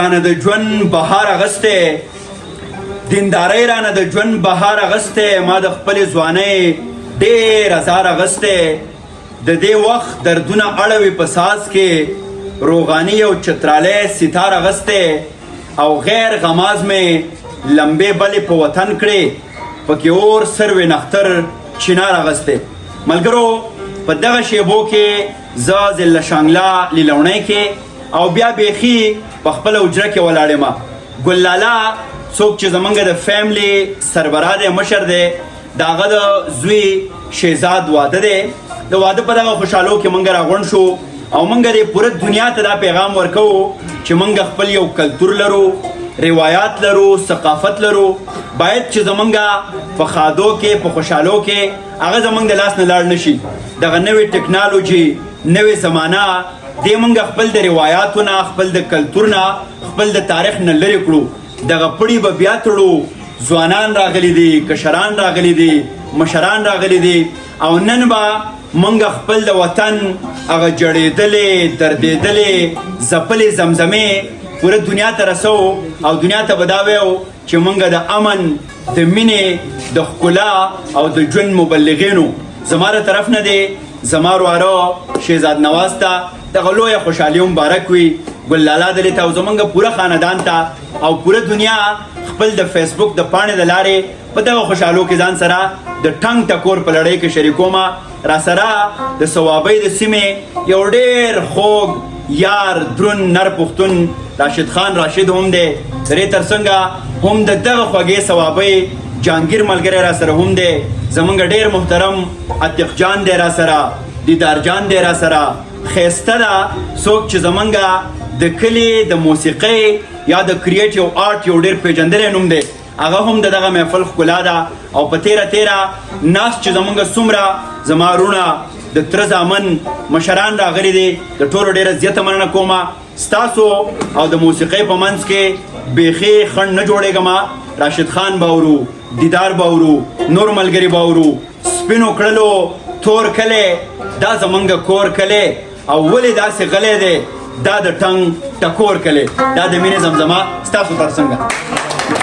رانه د ژوند بهار اغستی، دیندارۍ رانه د ژوند بهار اغستی، ما د خپلې ځوانۍ ډېر ازار اغستی، د دې وخت دردونه اړوي په ساز کې، روغاني او چترالی ستار اغستی، او غیر غماز مې لمبې بلې په وطن کړې، پکې اور سروې نختر چنار اغستی. ملګرو په دغه شیبو کې زه ضلع شانګله لیلونۍ کې او بیا بیخي په خپله حجره کې ولاړ یم. ګل لالا څوک چې زمونږ د فیملی سربراہ دی، مشر دی، د هغه د زوی شهزاد واده دی. د واده په دغه خوشحالو کې موږ راغونډ شو او موږ د پوره دنیا ته دا پیغام ورکوو چې موږ خپل یو کلتور لرو، روایات لرو، ثقافت لرو، باید چې زمونږ په خادو کې په خوشحالو کې هغه زمونږ د لاس نه لاړ نشي. دغه نوې ټکنالوژي، نوې زمانه دې موږ خپل د روایاتو نه، خپل د کلتور نه، خپل د تاریخ نه لرې کړو. دغه پړي به بیا تړو. ځوانان راغلي دي، کشران راغلي دي، مشران راغلي دي، او نن به موږ خپل د وطن هغه جړېدلې، دردېدلې، ځپلې زمزمې پوره دنیا ته رسو او دنیا ته به دا ویو چې موږ د امن، د مینې، د ښکلا او د ژوند مبلغینو. زما د طرف نه دی زما ورواره شهزاد نواز ته دغه لویه خوشحالي مبارک وي. ګل لالا دلې ته او زموږ پوره خاندان ته او پوره دنیا خپل د فیسبوک د پاڼې د لارې په دغه خوشحالو کې ځان سره د ټنګ ټکور په لړۍ کې شریکومه. را سره د صوابۍ د سیمې یو ډېر خوږ یار درون نر پښتون راشد خان راشد هم دی. درې تر څنګه هم د دغه خوږې صوابۍ جهانګیر ملګری را سره هم دی. زمونږ ډېر محترم عتیق جان دی را سره، دیدار جان دی را سره. ښایسته ده څوک چې زمونږ د کلي د موسیقۍ یا د کریټیو آرټ یو ډېر پیژندلی نوم دی، هغه هم د دغه محفل ښکلا ده. او په تیره ناست چې زمونږ څومره زما وروڼه د تره زامن مشران راغلي دي، د ټولو ډېره زیاته مننه کومه. ستاسو او د موسیقۍ په منځ کې بیخي خنډ نه جوړېږم. راشد خان باورو، دیدار باورو، نور ملګري باورو، سپینو کړلو تور کلی دا زمونږ کور کلی، او ولې داسې غلی دی دا د ټنګ ټکور کلی، دا د مینې زمزمه ستاسو تر څنګه.